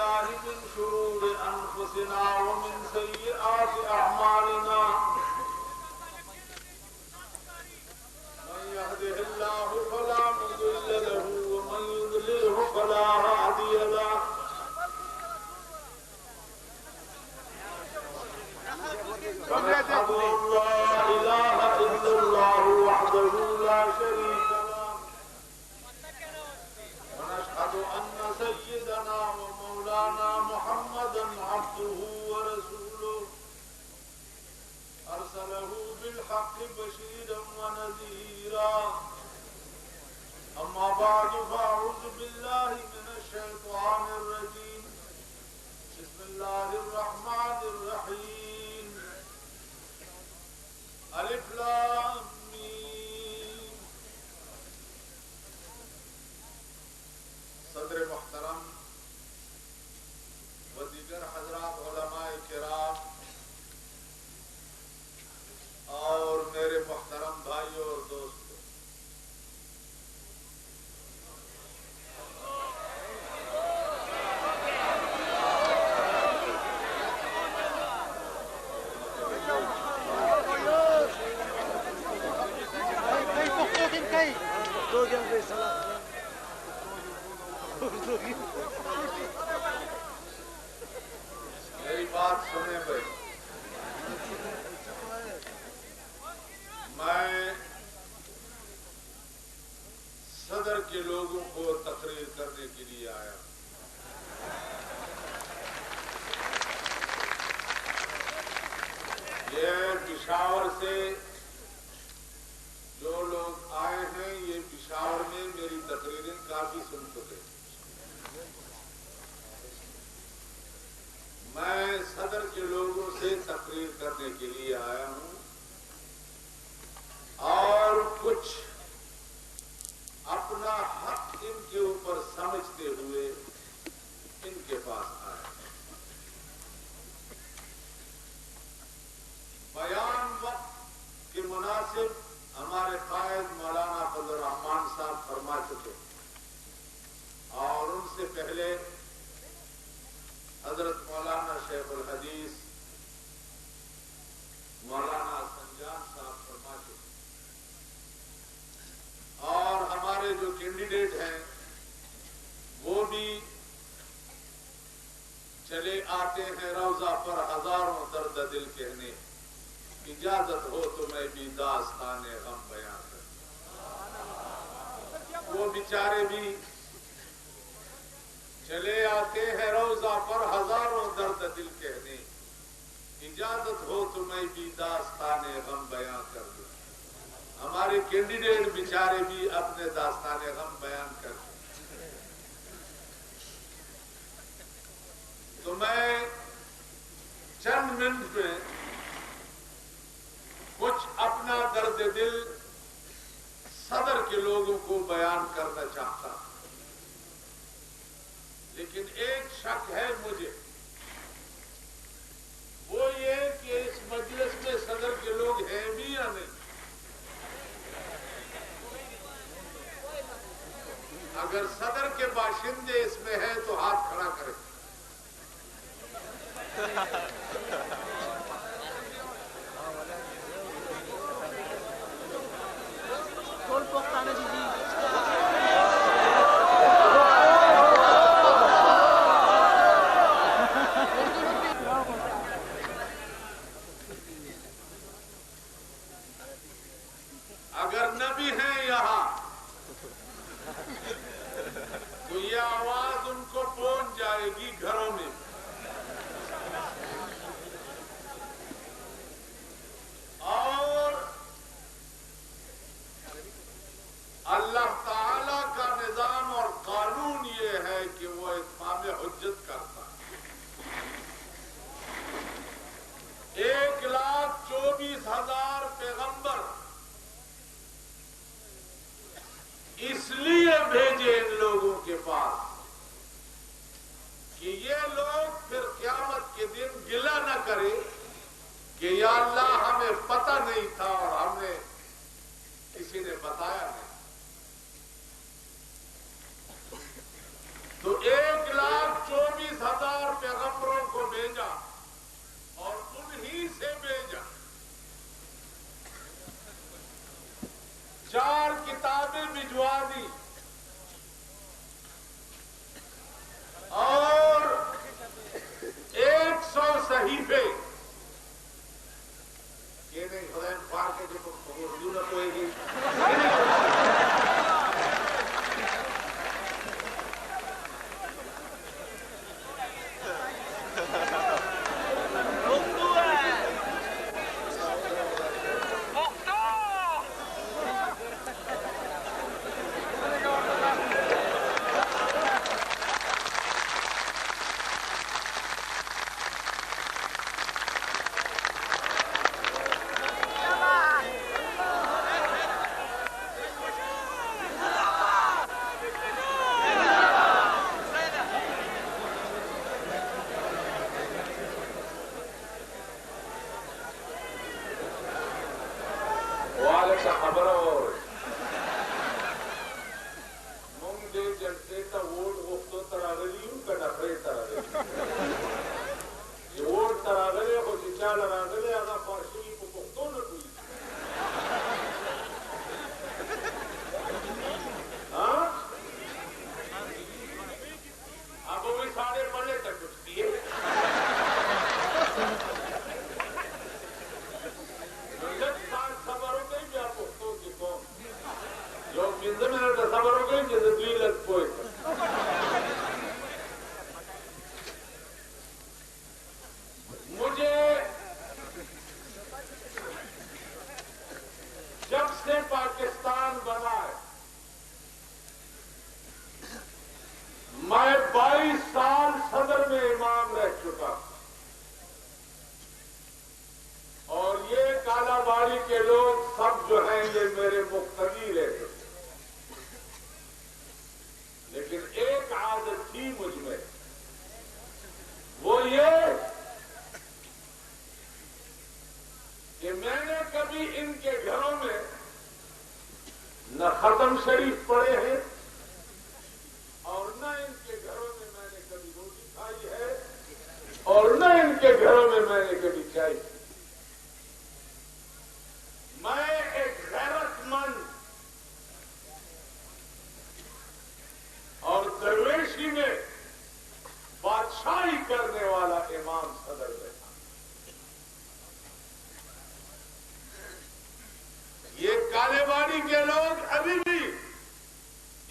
بالله من شرور أنفسنا ومن سيئات أعمالنا من يهده الله فلا مضل له ومن يضلله فلا هادي له ونشهد أن لا إله إلا الله وحده لا شريك له ونشهد أن سيدنا ومولانا محمدا عبده ورسوله أرسله بالحق بشيرا ونذيرا أما بعد فأعوذ بالله من الشيطان الرجيم بسم الله الرحمن الرحيم الف لام میم صدر محترم و دیگر حضرات علماء کرام اور میرے محترم بھائیوں اور دوستوں، میری بات سنیں بھائی، میں صدر کے لوگوں کو تقریر کرنے کے لیے آیا ہوں۔ یہ پشاور سے جو لوگ آئے ہیں، یہ پشاور میں میری تقریریں کافی سن چکے ہیں۔ میں صدر کے لوگوں سے تقریر کرنے کے لیے آیا ہوں اور کچھ اپنا حق ان کے اوپر سمجھتے ہوئے ان کے پاس آیا۔ بیان وقت کے مناسب ہمارے قائد مولانا فضل الرحمان صاحب فرما چکے اور ان سے پہلے حضرت مولانا شیخ الحدیث مولانا سنجان صاحب فرما چکے اور ہمارے جو کینڈیڈیٹ ہیں وہ بھی چلے آتے ہیں روضہ پر ہزاروں درد دل کہنے، اجازت ہو تو میں بھی داستان غم بیان کروں۔ وہ بیچارے بھی چلے آتے ہیں روضہ پر ہزاروں درد دل کہنے، اجازت ہو تو میں بھی داستان غم بیان کر دوں۔ ہمارے کینڈیڈیٹ بیچارے بھی اپنے داستان غم بیان کر دیں۔ تو میں چند منٹ میں کچھ اپنا درد دل صدر کے لوگوں کو بیان کرنا چاہتا ہوں، لیکن ایک شک ہے مجھے، وہ یہ کہ اس مجلس میں صدر کے لوگ ہیں بھی یا نہیں۔ اگر صدر کے باشندے اس میں ہیں تو ہاتھ کھڑا کریں۔ اگر نہ بھی ہیں یہاں تو یہ آواز ان کو پہنچ جائے گی گھروں میں۔ اور اللہ تعالی کا نظام اور قانون یہ ہے کہ وہ اتمام حجت کرتا ہے۔ 1,24,000 پیغمبر اس لیے بھیجے ان لوگوں کے پاس کہ یہ لوگ پھر قیامت کے دن گلہ نہ کرے کہ یا اللہ ہمیں پتہ نہیں تھا اور ہمیں کسی نے بتایا نہیں۔ تو تھی مجھ میں، وہ یہ کہ میں نے کبھی ان کے گھروں میں نہ ختم شریف پڑھے ہیں اور نہ ان کے گھروں میں نے کبھی روٹی کھائی ہے اور نہ ان کے گھروں میں نے کبھی چائے پی۔ میں ایک غیرت مند اور درویشی میں بادشاہی کرنے والا امام صدر بیٹھا۔ یہ کالے باڑی کے لوگ ابھی بھی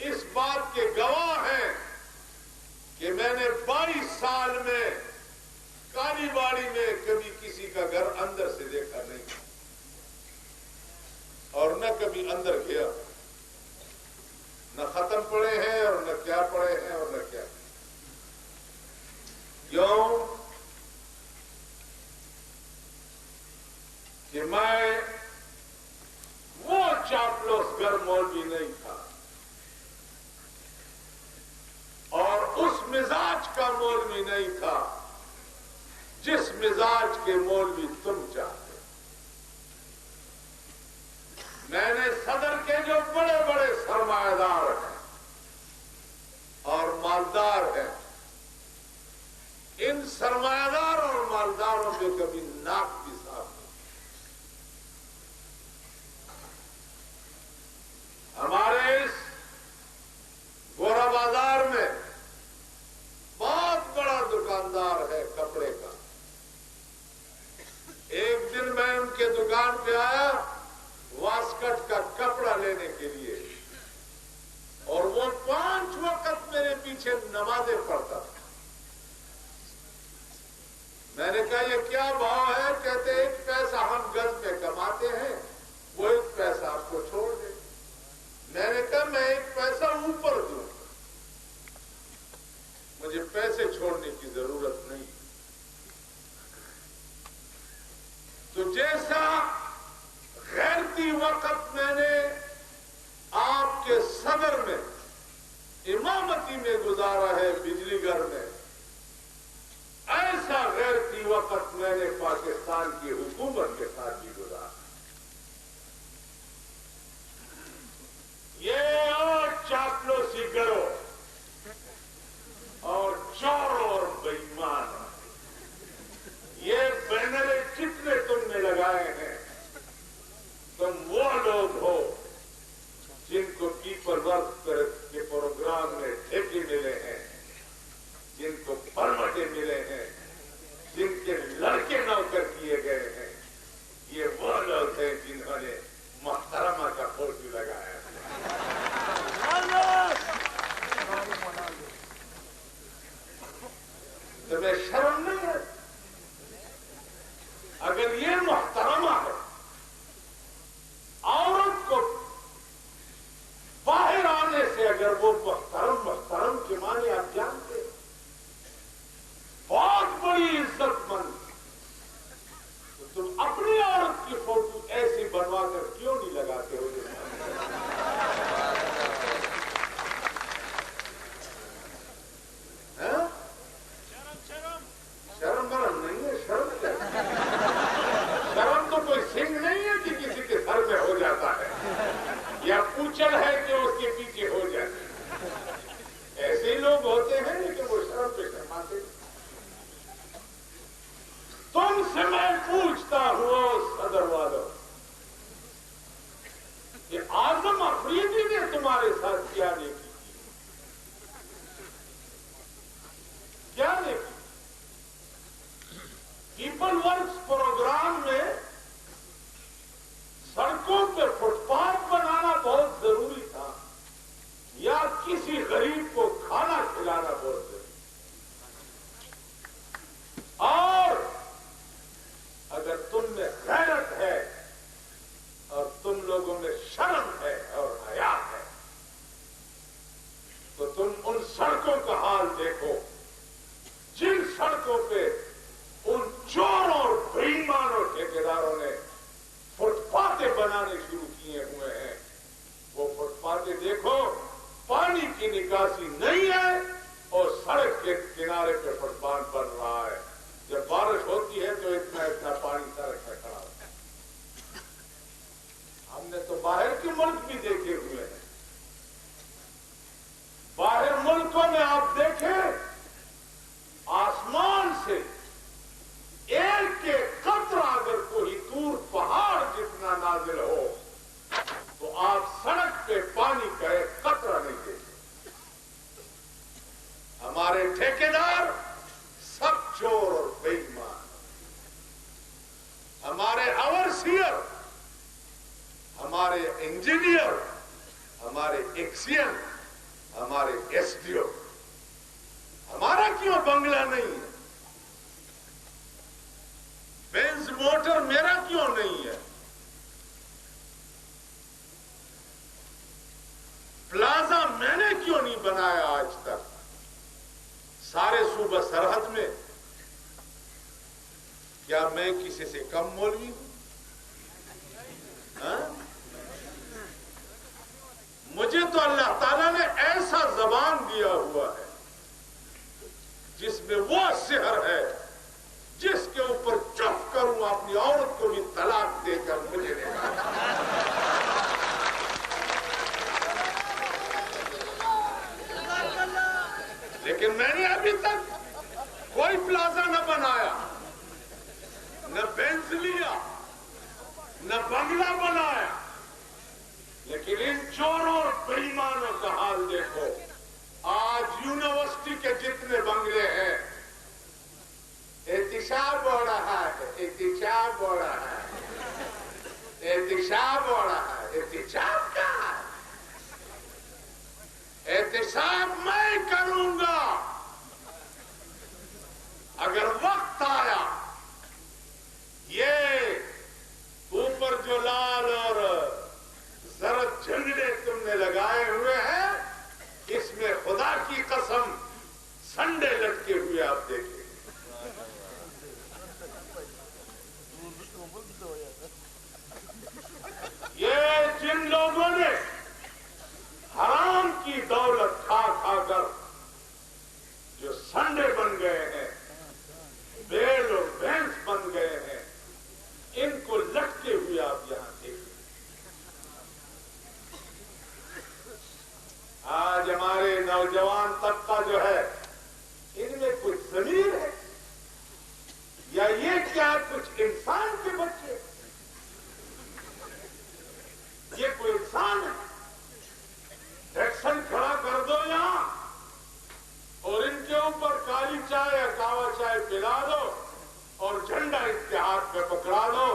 اس بات کے گواہ ہیں کہ میں نے 22 سال میں کالی باڑی میں کبھی کسی کا گھر اندر سے دیکھا نہیں اور نہ کبھی اندر گیا، نہ ختم پڑے ہیں اور نہ کیا پڑے ہیں اور نہ کیا۔ کیوں کہ میں وہ چاپلوس گر مولوی نہیں تھا اور اس مزاج کا مولوی نہیں تھا جس مزاج کے مولوی تم چاہتے۔ میں نے صدر کے جو بڑے بڑے سرمایہ دار ہیں اور مالدار ہیں، ان سرمایہ دار اور مالداروں پہ کبھی ناک بھی صاف نہیں۔ ہمارے اس گورا بازار میں بہت بڑا دکاندار ہے کپڑے کا۔ ایک دن میں ان کے دکان پہ آیا واسکٹ کا کپڑا لینے کے لیے، اور وہ 5 وقت میرے پیچھے نمازیں پڑھتا تھا۔ میں نے کہا یہ کیا بھاؤ ہے؟ کہتے 1 پیسہ ہم گز میں کماتے ہیں، وہ 1 پیسہ آپ کو چھوڑ دے۔ میں نے کہا میں 1 پیسہ اوپر دوں، مجھے پیسے چھوڑنے کی ضرورت نہیں۔ تو جیسا غیرتی وقت میں نے آپ کے صدر میں امامتی میں گزارا ہے بجلی گھر میں، ایسا غیرتی وقت میں نے پاکستان کی حکومت کے ساتھ بھی گزارا۔ یہ اور چاپلوسی کرو اور چور اور بےایمان، یہ بینریں کتنے تم نے لگائے ہیں؟ تم وہ لوگ ہو جن کو پیپل ورک کے پروگرام میں ٹھیکے ملے ہیں، جن کو پرمٹیں ملے ہیں، جن کے لڑکے نوکر کیے گئے ہیں۔ یہ وہ لوگ ہیں جنہوں نے محترمہ کا فوٹو لگایا ہے۔ تمہیں شرم نہیں ہے؟ اگر یہ محترمہ ہے، عورت کو باہر آنے سے اگر وہ محترم کے معنی آپ جانتے، بہت بڑی عزت مند، تو تم اپنی عورت کی فوٹو ایسی بنوا کر کیوں نہیں لگاتے ہو؟ شرم برم نہیں ہے، شرم کیا؟ شرم تو کوئی سنگ نہیں ہے کہ کسی کے سر میں ہو جاتا ہے، یا پوچھل ہے کہ اس کے پیچھے ہو جاتی ہے۔ ایسے ہی لوگ ہوتے ہیں لیکن وہ شرم پہ شرماتے۔ تم سے میں پوچھتا ہوں صدر والوں کہ اعظم افریدی نے تمہارے ساتھ کیا نہیں کی؟ کیا نہیں کی؟ پیپل ورکس پروگرام میں سڑکوں پہ فٹ پاتھ بنانا بہت ضروری تھا یا کسی غریب کو کھانا کھلانا بہت ضروری؟ اور اگر تم میں غیرت ہے اور تم لوگوں میں شرم ہے اور حیا ہے تو تم ان سڑکوں کا حال دیکھو جن سڑکوں پہ ان چوروں اور بےایمانوں ٹھیکیداروں نے فٹ پاتھیں بنانے شروع کیے ہوئے ہیں۔ وہ فٹ پاتھیں دیکھو، پانی کی نکاسی نہیں ہے اور پٹبان بن رہا ہے. جب بارش ہوتی ہے تو اتنا اتنا پانی سڑک پہ کھڑا ہوتا ہے. ہم نے تو باہر کے ملک بھی دیکھے ہوئے ہیں. باہر ملکوں میں آپ دیکھیں آسمان سے ایک ایک قطرہ اگر کوئی دور پہاڑ جتنا نازل ہو تو آپ سڑک پہ پانی کا ایک قطرہ نہیں دیکھیں. ہمارے ٹھیکیدار سب چور اور بے ایمان. ہمارے اوورسیئر، ہمارے انجینئر، ہمارے ایکسین، ہمارے ایس ڈی او. ہمارا کیوں بنگلہ نہیں ہے؟ بینز موٹر میرا کیوں نہیں ہے؟ پلازا میں نے کیوں نہیں بنایا آج تک؟ سارے صوبہ سرحد میں کیا میں کسی سے کم مولوی ہوں؟ مجھے تو اللہ تعالیٰ نے ایسا زبان دیا ہوا ہے جس میں وہ سحر ہے جس کے اوپر چپ کروں اپنی عورت کو بھی طلاق دے کر مجھے دے گا. لیکن میں نے ابھی تک کوئی پلازا نہ بنایا، نہ بینز لیا، نہ بنگلہ بنایا. لیکن ان چوروں اور بے ایمانوں کا حال دیکھو. آج یونیورسٹی کے جتنے بنگلے ہیں احتساب ہو رہا ہے، احتساب ہو رہا ہے، احتساب ہو رہا ہے. احتساب کہاں ہے؟ احتساب میں کروں گا اگر وقت آیا. یہ اوپر جو لال اور زرد جھنڈے تم نے لگائے ہوئے ہیں اس میں خدا کی قسم سنڈے لٹکے ہوئے آپ دیکھیں. یہ جن لوگوں نے حرام کی دولت کھا کھا کر جو سنڈے بن گئے ہیں، بیل اور بھینس بن گئے ہیں، ان کو لٹکے ہوئے آپ یہاں دیکھیں. آج ہمارے نوجوان طبقہ جو ہے ان میں کچھ ضمیر ہے یا یہ کیا کچھ انسان کے بچے؟ یہ کوئی انسان ہے؟ ایکشن کھڑا کر دو یہاں اور ان کے اوپر کالی چائے یا کاوا چائے پلا دو اور جھنڈا اس کے ہاتھ میں پکڑا دو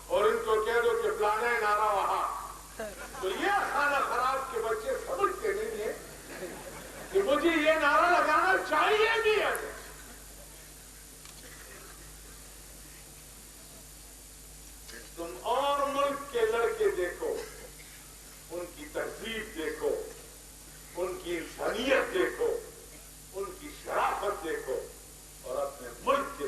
اور ان کو کہہ دو کہ فلانا نعرہ وہاں. تو یہ خانہ خراب کے بچے سمجھتے نہیں ہیں کہ مجھے یہ نعرہ لگانا چاہیے بھی ہے. تم اور ملک کے لڑکے دیکھو، ان کی تہذیب دیکھو، ان کی انسانیت دیکھو، ان کی شرافت دیکھو، اور اپنے ملک کے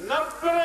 90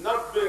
90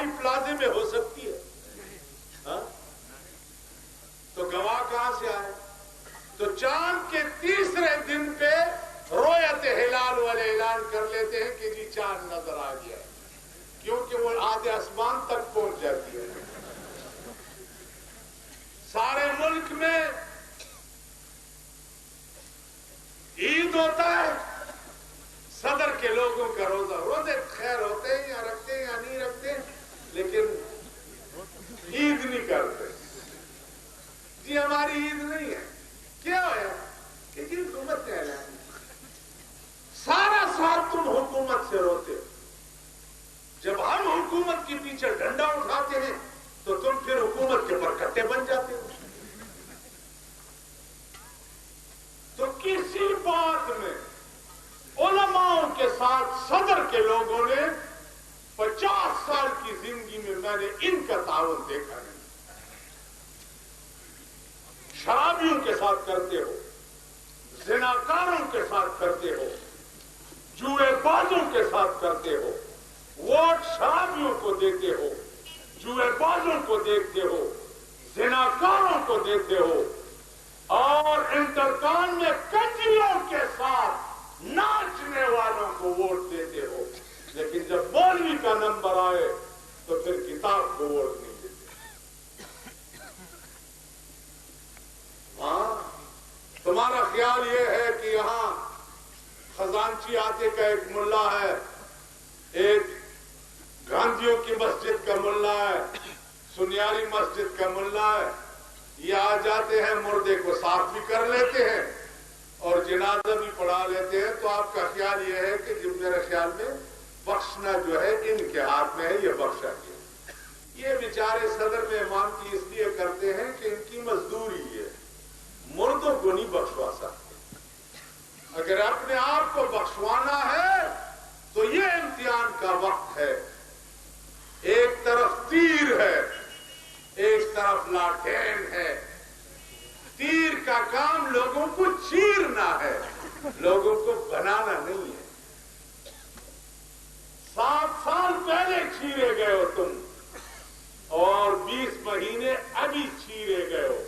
ہوائی پلازے میں ہو سکتی ہے؟ ہاں؟ تو گواہ کہاں سے آئے؟ تو چاند کے تیسرے دن پہ رویت ہلال والے اعلان کر لیتے ہیں کہ جی چاند نظر آ گیا ہے، کیونکہ وہ آدھے آسمان تک پہنچ جاتی ہے۔ سارے ملک میں عید ہوتا ہے، صدر کے لوگوں کا روزے خیر ہوتے ہیں یا رکھتے ہیں یا نہیں رکھتے، لیکن عید نہیں کرتے۔ جی ہماری عید نہیں ہے، کیا ہے کہ جی حکومت نے اعلان کیا۔ سارا سال تم حکومت سے روتے ہو، جب ہم حکومت کے پیچھے ڈنڈا اٹھاتے ہیں تو تم پھر حکومت کے پرکٹے بن جاتے ہو۔ تو کسی بات میں علماء کے ساتھ صدر کے لوگوں نے 50 سال کی زندگی میں میں نے ان کا تعاون دیکھا نہیں۔ شرابیوں کے ساتھ کرتے ہو، زناکاروں کے ساتھ کرتے ہو، جوئے بازوں کے ساتھ کرتے ہو، ووٹ شرابیوں کو دیتے ہو، جوئے بازوں کو دیکھتے ہو، زناکاروں کو دیتے ہو، اور انترکان میں کنجریوں کے ساتھ ناچنے والوں کو ووٹ دیتے ہو، لیکن جب مولوی کا نمبر آئے تو پھر کتاب کو ووٹ نہیں دیتے۔ ہاں، تمہارا خیال یہ ہے کہ یہاں خزانچی آتے کا ایک ملا ہے، ایک گاندھیوں کی مسجد کا ملا ہے، سنیاری مسجد کا ملا ہے، یہ آ جاتے ہیں، مردے کو صاف بھی کر لیتے ہیں اور جنازہ بھی پڑھا لیتے ہیں، تو آپ کا خیال یہ ہے کہ جب میرے خیال میں بخشنا جو ہے ان کے ہاتھ میں ہے، یہ بخشا گیا۔ یہ بیچارے صدر میں امام کی اس لیے کرتے ہیں کہ ان کی مزدوری ہے، مردوں کو نہیں بخشوا سکتے۔ اگر اپنے آپ کو بخشوانا ہے تو یہ امتحان کا وقت ہے۔ ایک طرف تیر ہے، ایک طرف لاٹین ہے۔ تیر کا کام لوگوں کو چیرنا ہے، لوگوں کو بنانا نہیں ہے۔ 7 سال پہلے چیرے گئے ہو تم، اور 20 مہینے ابھی چیرے گئے ہو۔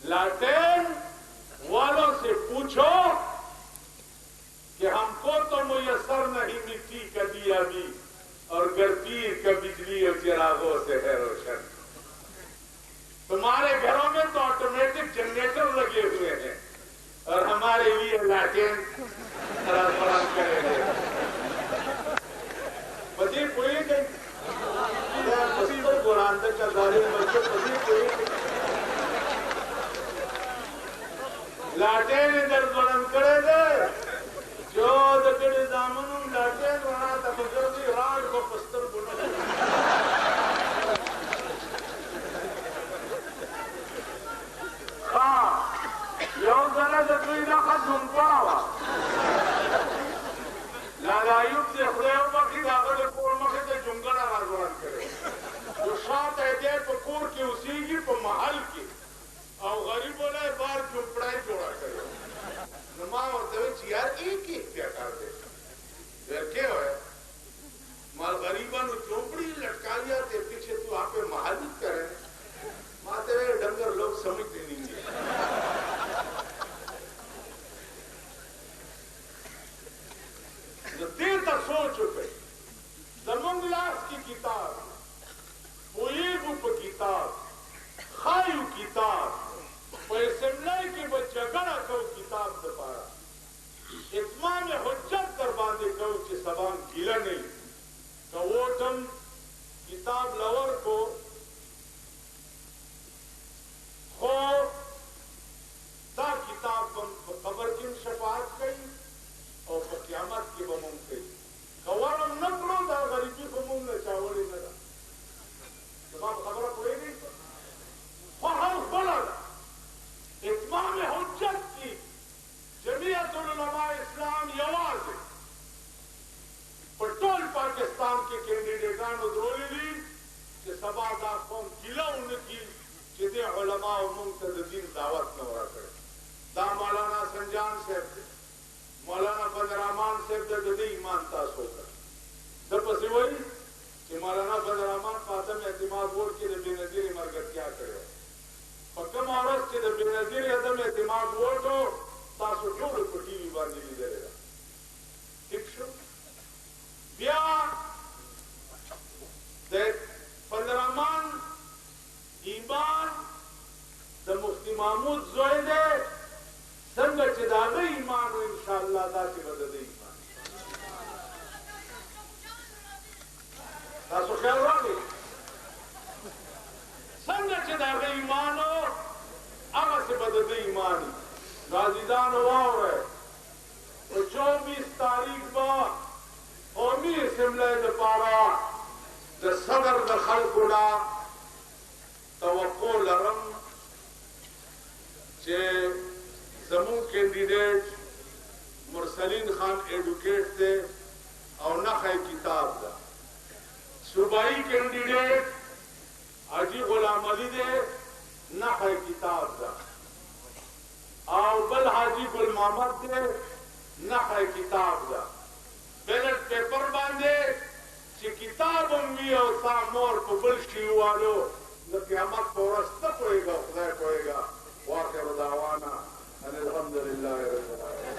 لاٹین والوں سے پوچھو کہ ہم کو تو میسر نہیں مٹی کا دیا بھی، اور گردیر کا بجلی اور چراغوں سے ہے روشن۔ تمہارے گھروں میں تو آٹومیٹک جنریٹر لگے ہوئے ہیں، اور ہمارے لیے لاٹین فراہم کریں گے۔ پتی کوئی نہیں گوراندر کا داری بچے پتی کوئی لاٹین ادھر بلند کرے گئے جو دکڑی دامن لاٹین بنا تک راڈ کو پستر بنا۔ ہاں یوں ذرا دکڑی کا جھمپا ہوا لالایوب سے خریو باقی داغل کور مکے تے جنگڑا راجوان کرے جو شاعت ہے پا کور کی اسی کی پا محل کی او غریب بولے بار جھمپڑائی جوڑا کرے نما ہوتے ہوئے چیار ایک ہی کیا کر دے پھر کیا ہوئے مال غریبان جھمپڑی لٹکا لیا تے پیچھے تو آپ پہ محل ہی کرے ماتے ہوئے ڈنگر لوگ سمجھتے نہیں گے۔ دیر تک سو چکے زمنگلاس کی کتاب پویبو پا کتاب خائیو کتاب پیسملائی کی بچگڑا کو کتاب دپارا اتمام حجت در باندے کو چی سبان گیلا نہیں کہ ووٹم کتاب لور کو خوف تا کتاب قبر کی شفاعت کئی اور قیامت کی بمون کئی خوارم نکلو دا غریبی بمون نے چاولی ندا تمام خبرہ کوئی نہیں خواہر بڑا اتمام حجت کی جمعیت العلماء اسلام یواز ہے پٹول پاکستان کے کینڈیڈیٹان ادرولی لی کہ سبا دا قوم گلا ان کی جدے علماء منتدین دعوت میں ہوا کرے دا مولانا سنجان صاحب دے مولانا فضل رحمان صاحب دے دے ایمان تاس ہو کر دپسی وہی کہ تاسو خیال راغی څنګه چې د هغه ایمان و هغسې به د ده ایمان وي. نو عزیزانو واورئ په 24 تاریخ به قومي اسمبلی دپاره د صدر د خلکو نه توقع لرم چې زمون کینډیډیټ مرسلین خان ایډوکیټ دی او نښه کتاب ده. صوبائی کینډیډیټ حاجی غلام علي دی نښه کتاب ده. او بل حاجی ګل محمد دی نښه کتاب ده. بیلټ پیپر باندې چې کتاب هم وي او ستا مور په بل شي والو د قیامت په ورځ ته پوهېږه خدای پوهېږه. واخر دعوانا ان الحمد لله رب العالمين.